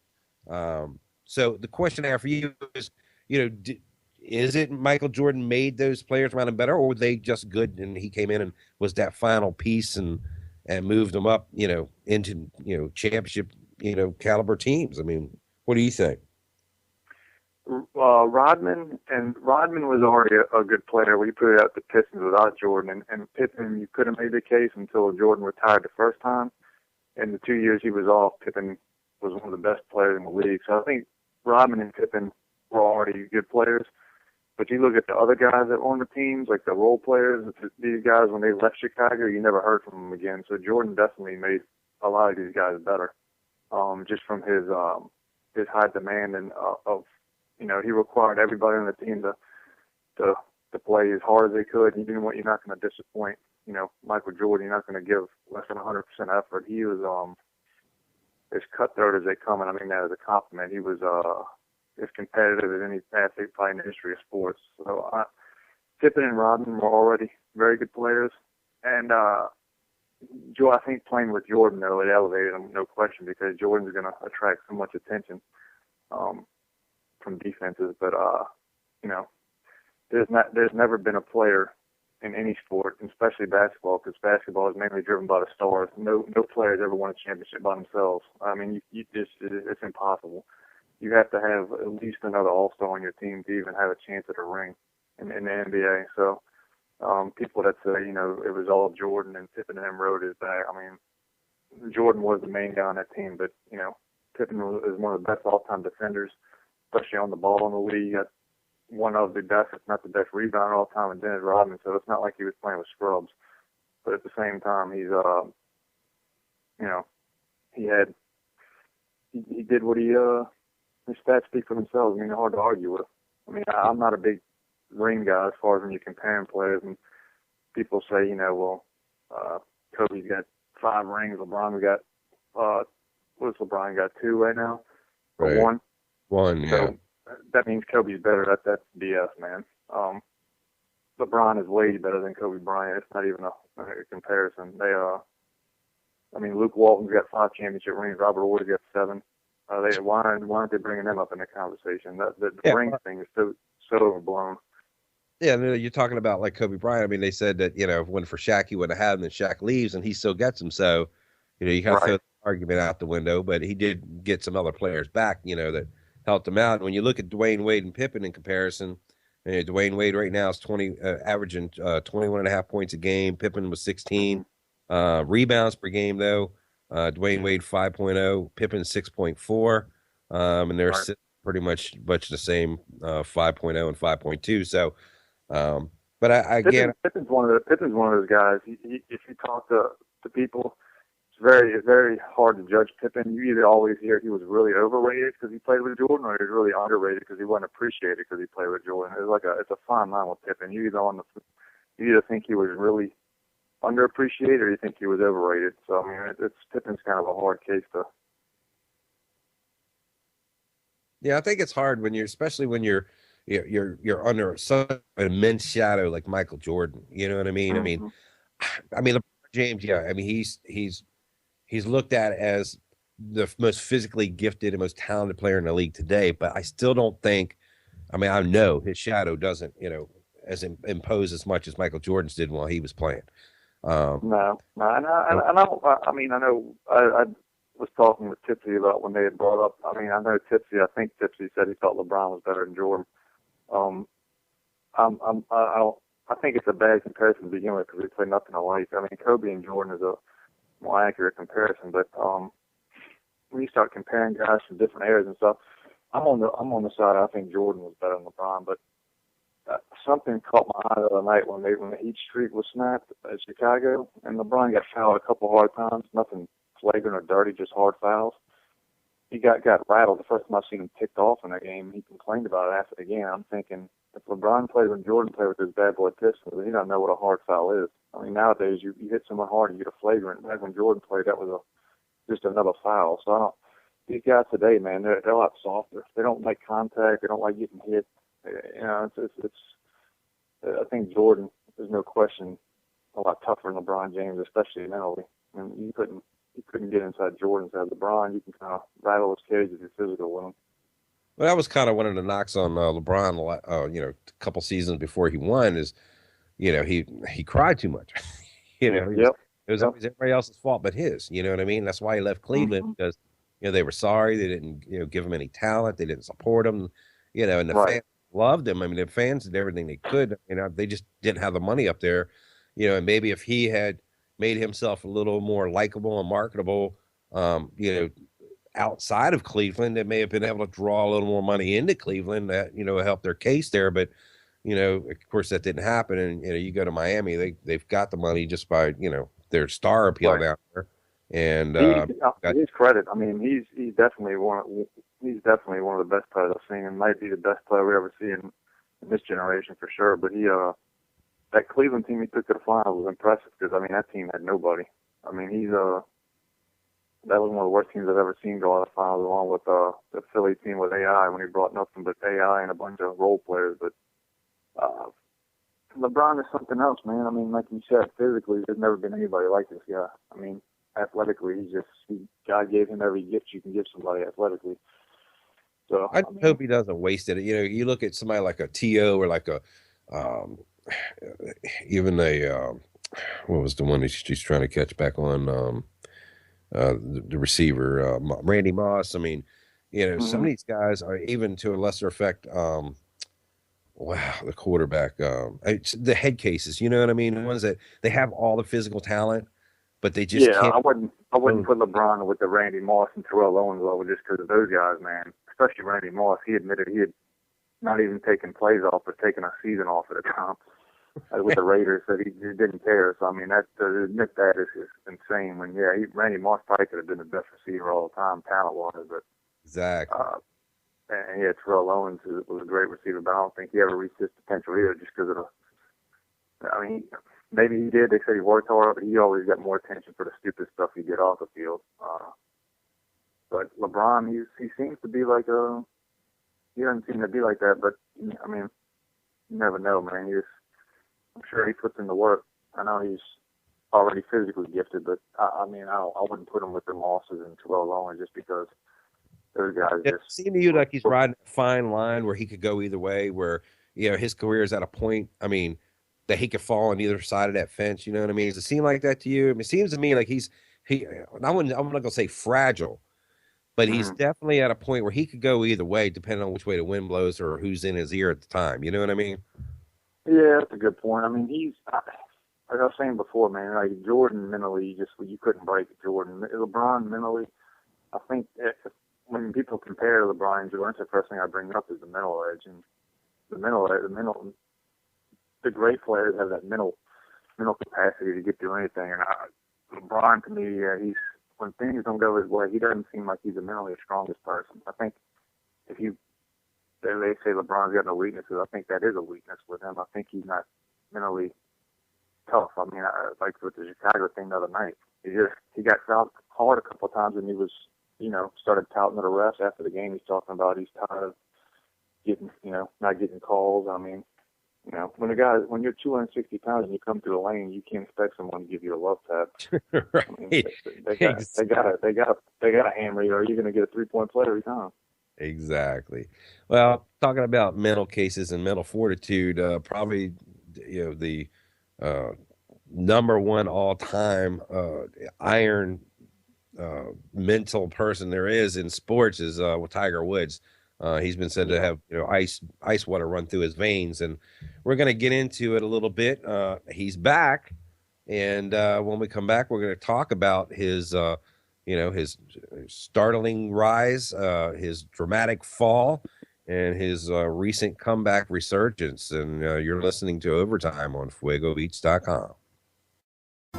So the question I have for you is, is it Michael Jordan made those players around him better, or were they just good and he came in and was that final piece and moved them up, into, championship, caliber teams? I mean, what do you think? Rodman was already a good player. We put it out the Pistons without Jordan, and Pippen, you could have made the case until Jordan retired the first time. In the 2 years he was off, Pippen was one of the best players in the league. So I think Rodman and Pippen were already good players. But you look at the other guys that were on the teams, like the role players, these guys, when they left Chicago, you never heard from them again. So Jordan definitely made a lot of these guys better, just from his high demand and of he required everybody on the team to play as hard as they could. You're not going to disappoint. Michael Jordan, you're not going to give less than 100% effort. He was as cutthroat as they come, and I mean that as a compliment. He was as competitive as any athlete probably in the history of sports. So Pippen and Rodman were already very good players, and Joe, I think playing with Jordan though, it elevated him, no question, because Jordan's going to attract so much attention from defenses. But there's never been a player in any sport, and especially basketball, because basketball is mainly driven by the stars. No players ever won a championship by themselves. I mean, it's impossible. You have to have at least another all-star on your team to even have a chance at a ring in the NBA. So people that say, it was all Jordan and Pippen and him rode his back. I mean, Jordan was the main guy on that team, but, Pippen is one of the best all-time defenders, especially on the ball in the league. He got one of the best, if not the best rebounder all time, and Dennis Rodman. So it's not like he was playing with scrubs. But at the same time, he's, he did what his stats speak for themselves. I mean, they're hard to argue with. I mean, I'm not a big ring guy as far as when you're comparing players, and people say, Kobe's got 5 rings, LeBron got, what's LeBron got, 2 right now? Or right. 1? 1, yeah. So that means Kobe's better. That's BS, man. LeBron is way better than Kobe Bryant. It's not even a comparison. Luke Walton's got 5 championship rings. Robert Horry's got 7. Why aren't they bringing them up in the conversation? The ring thing is so overblown. Yeah, you're talking about like Kobe Bryant. I mean, they said that, if it wasn't for Shaq, he wouldn't have had him, and Shaq leaves, and he still gets him. So, you kind of throw the argument out the window, but he did get some other players back, that helped him out. And when you look at Dwayne Wade and Pippen in comparison, Dwayne Wade right now is averaging 21.5 points a game. Pippen was 16. Rebounds per game, though. Dwayne Wade 5.0, Pippen 6.4. And they're pretty much the same 5.0 and 5.2. So, but Pippen's one of those guys. If you talk to people, it's very hard to judge Pippen. You either always hear he was really overrated because he played with Jordan, or he was really underrated because he wasn't appreciated because he played with Jordan. It's a fine line with Pippen. You either think he was really underappreciated or you think he was overrated. So I mean, Pippen's kind of a hard case to. Yeah, I think it's hard especially when you're under such an immense shadow like Michael Jordan. You know what I mean? Mm-hmm. I mean, LeBron James. Yeah, I mean he's looked at as the most physically gifted and most talented player in the league today. But I still don't think. I mean, I know his shadow doesn't impose as much as Michael Jordan's did while he was playing. No, and I know I was talking with Tipsy about when they had brought up. I mean, I know Tipsy. I think Tipsy said he thought LeBron was better than Jordan. I think it's a bad comparison to begin with because we play nothing alike. I mean, Kobe and Jordan is a more accurate comparison, but when you start comparing guys from different eras and stuff, I'm on the side. I think Jordan was better than LeBron, but something caught my eye the other night when the Heat streak was snapped at Chicago, and LeBron got fouled a couple hard times. Nothing flagrant or dirty, just hard fouls. He got rattled. The first time I've seen him ticked off in that game, he complained about it after the game. I'm thinking, if LeBron played when Jordan played with his bad boy Pistons, he doesn't know what a hard foul is. I mean, nowadays you hit someone hard and you get a flagrant. Back when Jordan played, that was just another foul. So these guys today, man, they're a lot softer. They don't like contact. They don't like getting hit. You know, it's I think Jordan, there's no question, a lot tougher than LeBron James, especially mentally. I mean, you couldn't get inside Jordan's head. LeBron, you can kind of rattle his cage if you're physical with him. Well, that was kind of one of the knocks on LeBron, a couple seasons before he won is, he cried too much. It was always everybody else's fault but his. You know what I mean? That's why he left Cleveland because, they were sorry. They didn't, give him any talent. They didn't support him, and the fans loved him. I mean, the fans did everything they could. They just didn't have the money up there, and maybe if he had made himself a little more likable and marketable, outside of Cleveland, they may have been able to draw a little more money into Cleveland that, help their case there. But, of course that didn't happen. And, you go to Miami, they've got the money just by, their star appeal down there. And his credit, I mean, he's definitely one of the best players I've seen, and might be the best player we ever see in this generation for sure. But that Cleveland team he took to the finals was impressive because, I mean, that team had nobody. I mean, that was one of the worst teams I've ever seen go to the finals, along with the Philly team with AI when he brought nothing but AI and a bunch of role players. But LeBron is something else, man. I mean, like you said, physically, there's never been anybody like this guy. I mean, athletically, God gave him every gift you can give somebody athletically. So I hope he doesn't waste it. You look at somebody like a T.O. or like a even what was the one he's trying to catch back on? The receiver, Randy Moss. I mean, some of these guys are, even to a lesser effect, the quarterback, the head cases, you know what I mean? The ones that they have all the physical talent, but they just can't. I wouldn't put LeBron with the Randy Moss and Terrell Owens level just because of those guys, man. Especially Randy Moss. He admitted he had not even taken plays off, but taken a season off at a time. With the Raiders, that he didn't care. So I mean, to admit that is insane. When Randy Moss probably could have been the best receiver all the time, talent-wise. But exactly. And Terrell Owens was a great receiver, but I don't think he ever reached his potential either, just because of I mean, maybe he did. They said he worked hard, but he always got more attention for the stupid stuff he did off the field. But LeBron, he seems to be like he doesn't seem to be like that. But I mean, you never know, man. I'm sure he puts in the work. I know he's already physically gifted, but I mean, I wouldn't put him with the Mosses and Terrell Owens just because those guys It seemed to you like he's riding a fine line where he could go either way, where, his career is at a point, I mean, that he could fall on either side of that fence, you know what I mean? Does it seem like that to you? I mean, it seems to me like I'm not going to say fragile, but he's definitely at a point where he could go either way, depending on which way the wind blows or who's in his ear at the time. You know what I mean? Yeah, that's a good point. I mean, like I was saying before, man, like Jordan mentally, you couldn't break Jordan. LeBron mentally, I think when people compare LeBron and Jordan, the first thing I bring up is the mental edge. And the great players have that mental capacity to get through anything. And LeBron, to me, when things don't go his way, he doesn't seem like he's the mentally strongest person. I think they say LeBron's got no weaknesses. I think that is a weakness with him. I think he's not mentally tough. I mean, like with the Chicago thing the other night, he got fouled hard a couple of times, and he was, started touting to the refs after the game. He's talking about he's tired of getting, not getting calls. I mean, when you're 260 pounds and you come through the lane, you can't expect someone to give you a love tap. Right. I mean, they got to hammer you, or you're going to get a 3-point play every time. Exactly. Well, talking about mental cases and mental fortitude, probably the number one all-time iron mental person there is in sports is with Tiger Woods. He's been said to have ice water run through his veins, and we're going to get into it a little bit. He's back, and when we come back, we're going to talk about his his startling rise, his dramatic fall, and his recent comeback resurgence. And you're listening to Overtime on FuegoBeats.com.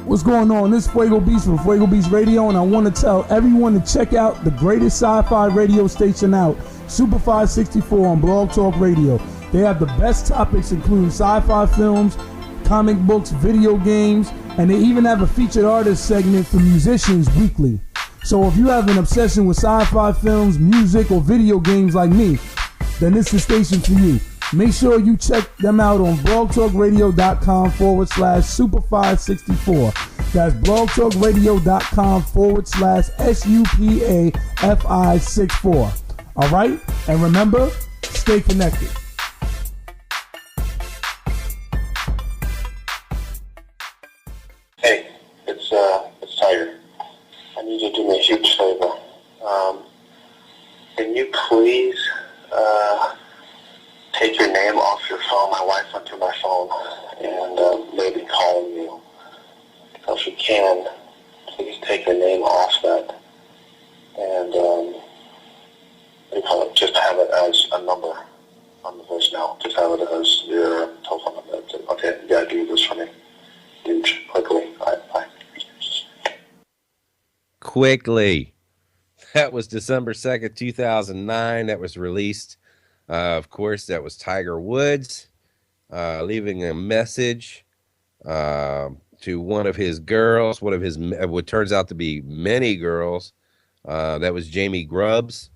What's going on? This is Fuego Beats from Fuego Beats Radio, and I want to tell everyone to check out the greatest sci-fi radio station out, Super 564 on Blog Talk Radio. They have the best topics, including sci-fi films, comic books, video games, and they even have a featured artist segment for musicians weekly. So if you have an obsession with sci-fi films, music, or video games like me, then this is the station for you. Make sure you check them out on blogtalkradio.com/Super564. That's blogtalkradio.com/SUPAFI64. All right? And remember, stay connected. Hey, it's Tiger. I need you to do me a huge favor. Can you please take your name off your phone? My wife went through my phone and maybe calling you. So if you can, please take your name off that and just have it as a number on the voicemail. Just have it as your telephone number. Okay, you gotta do this for me. Huge, quickly. All right, bye. Quickly. That was December 2nd, 2009. That was released. Of course, that was Tiger Woods leaving a message to one of his girls, one of his, what turns out to be many girls. That was Jamie Grubbs.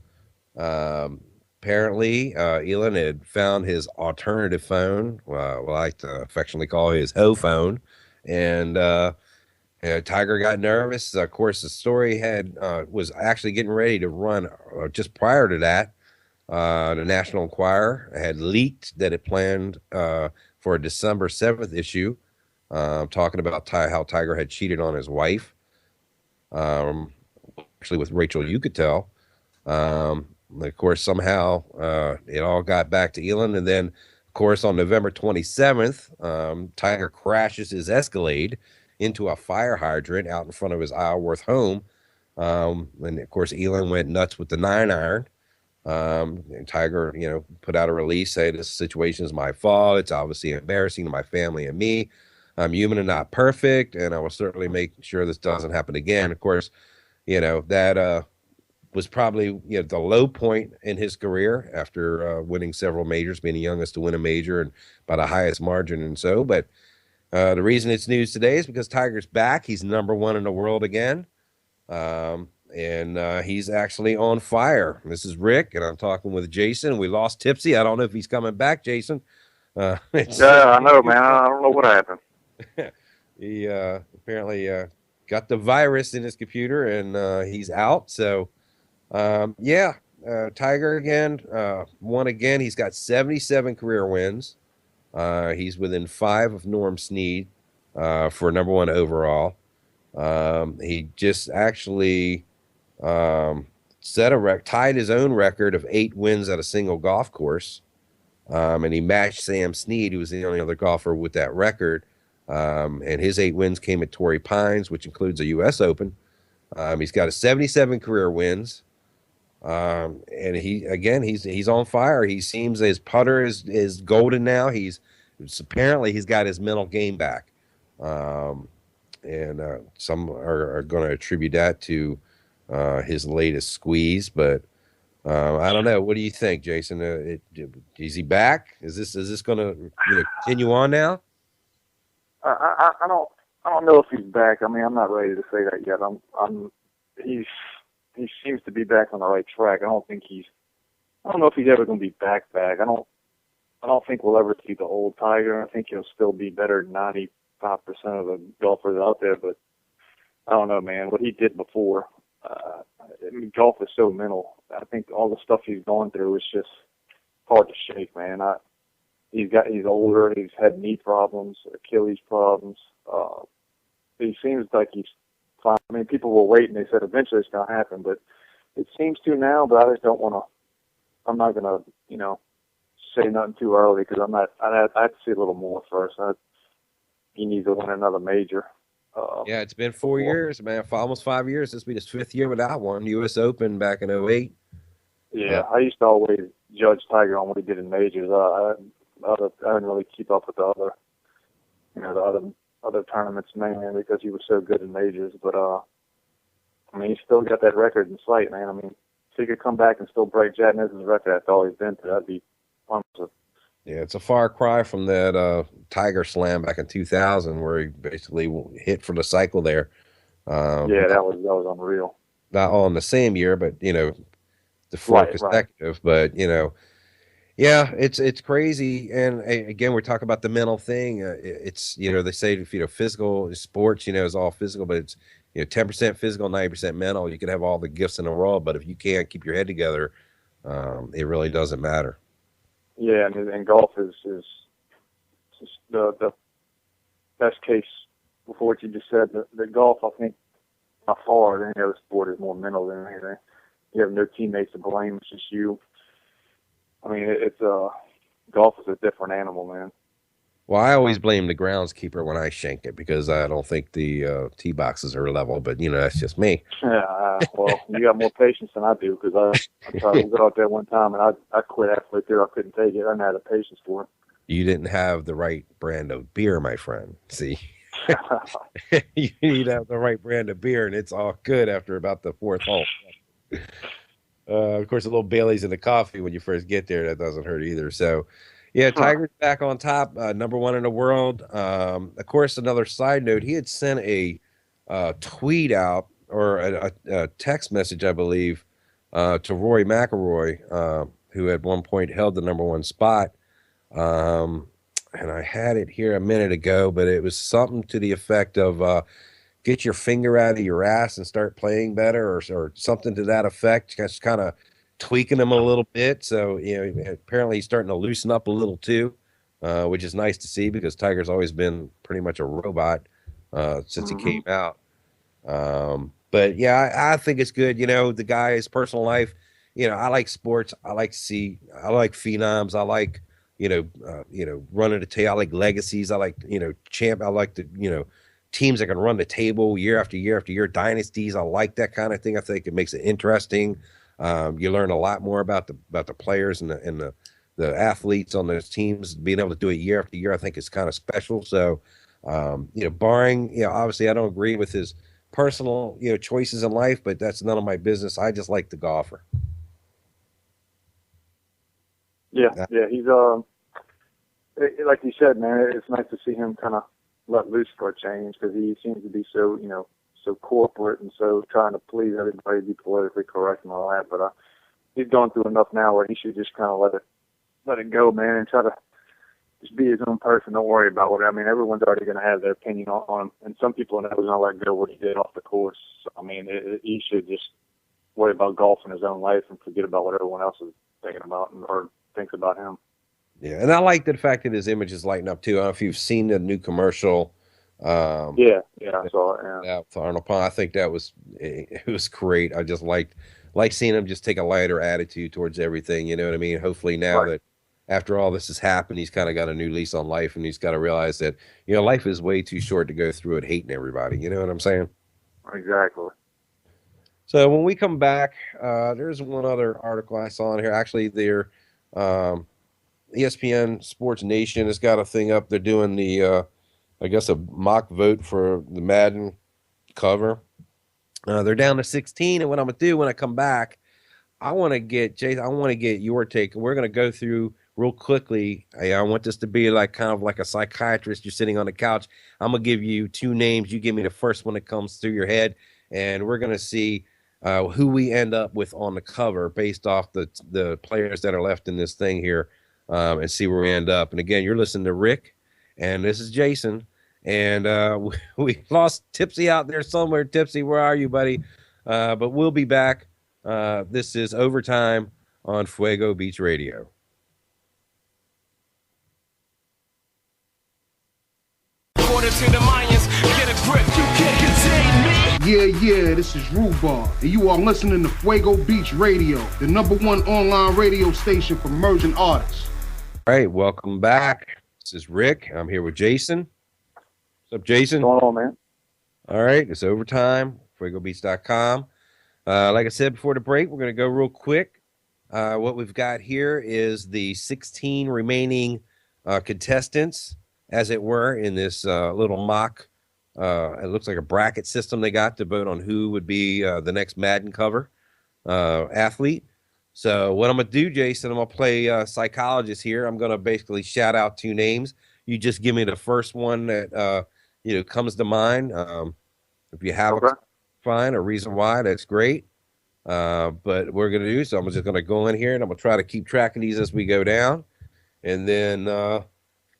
Apparently, Elon had found his alternative phone, what I like to affectionately call his hoe phone, and Tiger got nervous. Of course, the story was actually getting ready to run just prior to that. The National Enquirer had leaked that it planned for a December 7th issue, talking about how Tiger had cheated on his wife, actually with Rachel Yucatel. Of course, somehow it all got back to Elon. And then, of course, on November 27th, Tiger crashes his Escalade into a fire hydrant out in front of his Isleworth home. And, of course, Elon went nuts with the 9-iron. And Tiger, put out a release saying this situation is my fault. It's obviously embarrassing to my family and me. I'm human and not perfect, and I will certainly make sure this doesn't happen again. Of course, that was probably the low point in his career after winning several majors, being the youngest to win a major and by the highest margin and so. But the reason it's news today is because Tiger's back. He's number one in the world again. And he's actually on fire. This is Rick, and I'm talking with Jason. We lost Tipsy. I don't know if he's coming back, Jason. Yeah, I know, man. I don't know what happened. He apparently got the virus in his computer, and he's out. So, Tiger again, won again. He's got 77 career wins. He's within 5 of Norm Snead for number one overall. He just actually tied his own record of 8 wins at a single golf course. And he matched Sam Snead, who was the only other golfer with that record. And his 8 wins came at Torrey Pines, which includes a U.S. Open. He's got 77 career wins. And he's on fire. He seems his putter is golden now. Apparently he's got his mental game back. And some are going to attribute that to his latest squeeze, but I don't know. What do you think, Jason? Is he back? Is this going to continue on now? I don't know if he's back. I mean, I'm not ready to say that yet. He seems to be back on the right track. I don't know if he's ever going to be back. I don't think we'll ever see the old Tiger. I think he'll still be better than 95% of the golfers out there, but I don't know, man. What he did before, golf is so mental. I think all the stuff he's going through is just hard to shake, man. he's older. He's had knee problems, Achilles problems. He seems like he's fine. I mean, people were waiting. They said eventually it's going to happen, but it seems to now. But I just don't want to. I'm not going to, say nothing too early because I'm not. I have to see a little more first. He needs to win another major. Yeah, it's been 4 years, man. For almost 5 years. This will be his 5th year without one. U.S. Open back in 2008. Yeah, I used to always judge Tiger on what he did in majors. I didn't really keep up with the other tournaments mainly because he was so good in majors. But I mean, he's still got that record in sight, man. I mean, if he could come back and still break Jack Nicklaus's record after all he's been through, that'd be wonderful. Yeah, it's a far cry from that Tiger Slam back in 2000 where he basically hit for the cycle there. Yeah, that was unreal. Not all in the same year, but the four consecutive. Right. But yeah, it's crazy. And again, we're talking about the mental thing. It's they say physical sports is all physical, but it's 10% physical, 90% mental. You could have all the gifts in the world, but if you can't keep your head together, it really doesn't matter. Yeah, and golf is the best case for what you just said. The golf, I think, by far than any other sport, is more mental than anything. You have no teammates to blame; it's just you. I mean, golf is a different animal, man. Well, I always blame the groundskeeper when I shank it because I don't think the tee boxes are level. But that's just me. Yeah, well, you got more patience than I do because I tried to go out there one time and I quit halfway through. I couldn't take it. I didn't have the patience for it. You didn't have the right brand of beer, my friend. See, you need to have the right brand of beer, and it's all good after about the 4th hole. Of course, a little Bailey's in the coffee when you first get there, that doesn't hurt either. So, yeah, Tiger's back on top, number 1 in the world. Of course, another side note, he had sent a tweet out or a text message, I believe, to Rory McIlroy, who at one point held the number 1 spot. And I had it here a minute ago, but it was something to the effect of get your finger out of your ass and start playing better or something to that effect, just kind of tweaking him a little bit. So, apparently he's starting to loosen up a little too, which is nice to see because Tiger's always been pretty much a robot since he came out. But yeah, I think it's good. The guy's personal life, I like sports. I like phenoms. I like, running the table. I like legacies. I like, I like the, teams that can run the table year after year after year, dynasties. I like that kind of thing. I think it makes it interesting. You learn a lot more about the players and the athletes on those teams. Being able to do it year after year, I think is kind of special. So, barring, obviously I don't agree with his personal, choices in life, but that's none of my business. I just like the golfer. Yeah, he's like you said, man. It's nice to see him kind of let loose for a change because he seems to be so, so corporate and so trying to please everybody, be politically correct and all that. But he's gone through enough now where he should just kind of let it go, man, and try to just be his own person. Don't worry about what. I mean, everyone's already going to have their opinion on him, and some people are never going to let go what he did off the course. I mean, he should just worry about golf in his own life and forget about what everyone else is thinking about or thinks about him. Yeah, and I like the fact that his image is lighting up too. I don't know if you've seen the new commercial. I saw it. Yeah, for Arnold Palmer. I think it was great. I just like seeing him just take a lighter attitude towards everything. You know what I mean? Hopefully now that after all this has happened, he's kind of got a new lease on life, and he's got to realize that life is way too short to go through it hating everybody. You know what I'm saying? Exactly. So when we come back, there's one other article I saw in here. Actually, ESPN Sports Nation has got a thing up. They're doing the, I guess, a mock vote for the Madden cover. They're down to 16, and what I'm going to do when I come back, I want to get, Jason, I want to get your take. We're going to go through real quickly. I want this to be like kind of like a psychiatrist. You're sitting on the couch. I'm going to give you 2 names. You give me the first one that comes through your head, and we're going to see who we end up with on the cover based off the players that are left in this thing here. And see where we end up. And again, you're listening to Rick, and this is Jason. And we lost Tipsy out there somewhere. Tipsy, where are you, buddy? But we'll be back. This is Overtime on Fuego Beach Radio. to the Mayans. Get a grip, you can't contain me. Yeah, this is Rhubarb, and you are listening to Fuego Beats Radio, the #1 online radio station for emerging artists. All right, welcome back. This is Rick. I'm here with Jason. What's up, Jason? What's going on, man? All right, it's overtime. FuegoBeats.com. Like I said before the break, we're going to go real quick. What we've got here is the 16 remaining contestants, as it were, in this little mock. It looks like a bracket system they got to vote on who would be the next Madden cover athlete. So what I'm going to do, Jason, I'm going to play psychologist here. I'm going to basically shout out 2 names. You just give me the first one that comes to mind. If you have a reason why, that's great. But we're going to do so. I'm just going to go in here and I'm going to try to keep track of these as we go down. And then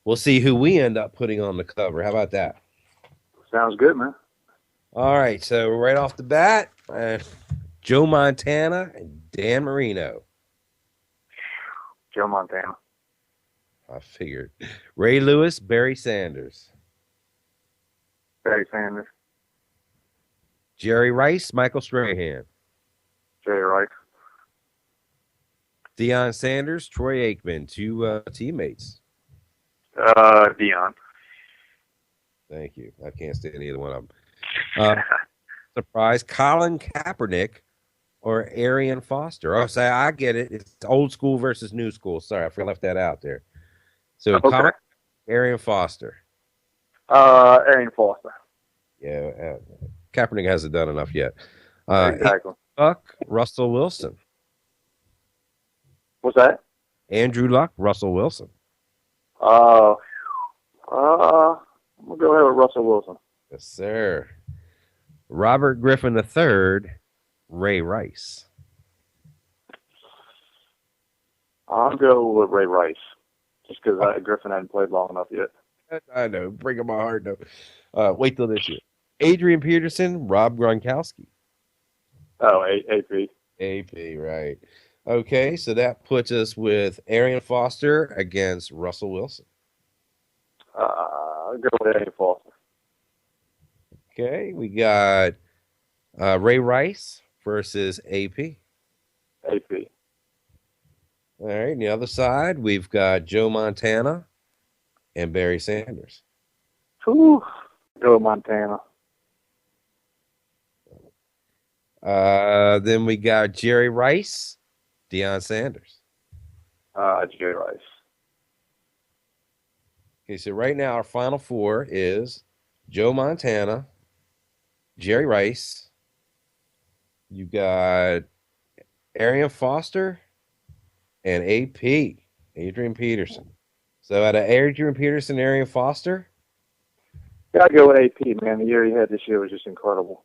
we'll see who we end up putting on the cover. How about that? Sounds good, man. All right. So right off the bat, Joe Montana and Dan Marino. Joe Montana. I figured. Ray Lewis, Barry Sanders. Barry Sanders. Jerry Rice, Michael Strahan. Jerry Rice. Deion Sanders, Troy Aikman, 2 teammates. Deion. Thank you. I can't stand either one of them. Surprise, Colin Kaepernick or Arian Foster. Oh, say I get it. It's old school versus new school. Sorry, I left that out there. So Colin, Arian Foster. Arian Foster. Yeah, Kaepernick hasn't done enough yet. Exactly. Luck, Russell Wilson. What's that? Andrew Luck, Russell Wilson. I'm gonna go ahead with Russell Wilson. Yes, sir. Robert Griffin III, Ray Rice. I'll go with Ray Rice, just because Griffin hadn't played long enough yet. I know, breaking my heart though. Wait till this year. Adrian Peterson, Rob Gronkowski. Oh, AP. AP, right. Okay, so that puts us with Arian Foster against Russell Wilson. I'll go with Arian Foster. Okay, we got Ray Rice versus AP. AP. All right, on the other side, we've got Joe Montana and Barry Sanders. Whew. Joe Montana. Then we got Jerry Rice, Deion Sanders. Jerry Rice. Okay, so right now our final 4 is Joe Montana, Jerry Rice. You got Arian Foster and AP, Adrian Peterson. So out of Adrian Peterson, Arian Foster? Gotta go with AP, man. The year he had this year was just incredible.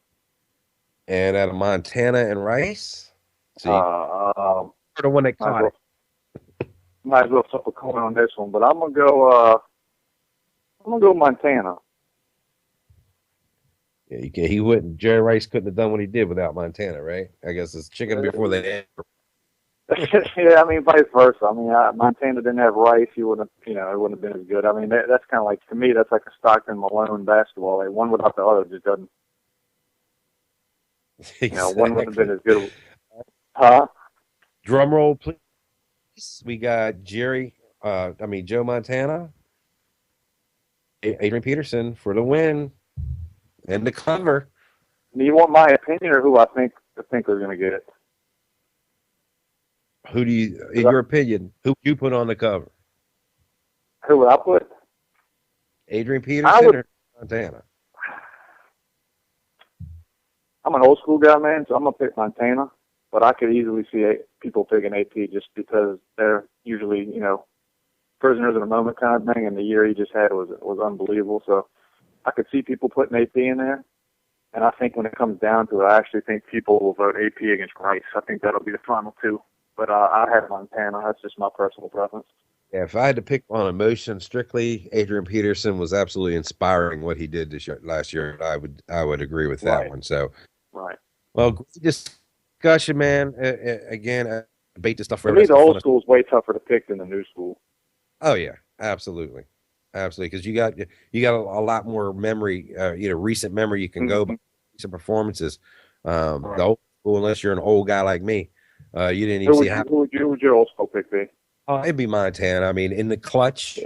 And out of Montana and Rice? See, the one that caught it. Might as well flip a coin on this one, but I'm gonna go Montana. Yeah, he wouldn't. Jerry Rice couldn't have done what he did without Montana, right? I guess it's chicken before the egg. Yeah, I mean, vice versa. I mean, Montana didn't have Rice. He wouldn't, it wouldn't have been as good. I mean, that's kind of like, to me, that's like a Stockton Malone basketball. Like, one without the other just doesn't. Exactly. One wouldn't have been as good. Huh? Drum roll, please. We got Joe Montana, Adrian Peterson for the win and the cover. Do you want my opinion or who I think is going to get it? Who do you, in your opinion, who would you put on the cover? Who would I put? Adrian Peterson or Montana? I'm an old school guy, man, so I'm going to pick Montana. But I could easily see people picking AP just because they're usually, prisoners of the moment kind of thing, and the year he just had was unbelievable. So I could see people putting AP in there. And I think when it comes down to it, I actually think people will vote AP against Rice. I think that'll be the final 2. But I have Montana. That's just my personal preference. Yeah, if I had to pick on emotion strictly, Adrian Peterson was absolutely inspiring what he did last year. I would agree with that one. So, right. Well, great discussion, man. Again, I debate this stuff for me. The old school is way tougher to pick than the new school. Oh yeah, absolutely. Absolutely, because you got a lot more memory, recent memory you can go by, recent performances. The old school, unless you're an old guy like me, you didn't even see how. Who would your old school pick be? It'd be Montana. I mean, in the clutch,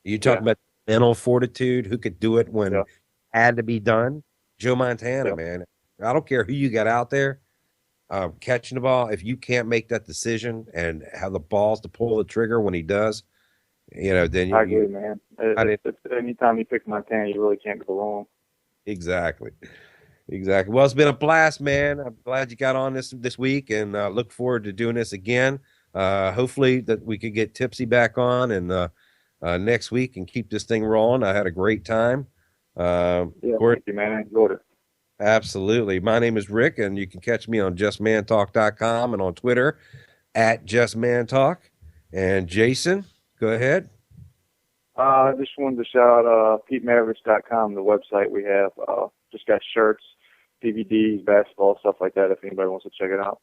you talking about mental fortitude, who could do it when it had to be done. Joe Montana, man. I don't care who you got out there catching the ball. If you can't make that decision and have the balls to pull the trigger when he does, then I agree, man. Anytime you pick Montana, you really can't go wrong. Exactly. Well, it's been a blast, man. I'm glad you got on this week, and look forward to doing this again. Hopefully that we could get Tipsy back on and next week and keep this thing rolling. I had a great time. Thank you, man. I enjoyed it. Absolutely. My name is Rick, and you can catch me on justmantalk.com and on Twitter @justmantalk. And Jason, go ahead. I just wanted to shout out PeteMavericks.com, the website we have. Just got shirts, DVDs, basketball, stuff like that, if anybody wants to check it out.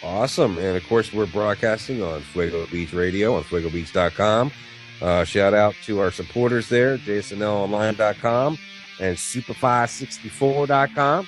Awesome. And, of course, we're broadcasting on Fuego Beach Radio on FuegoBeach.com. Shout out to our supporters there, JSNLonline.com and Superfly64.com.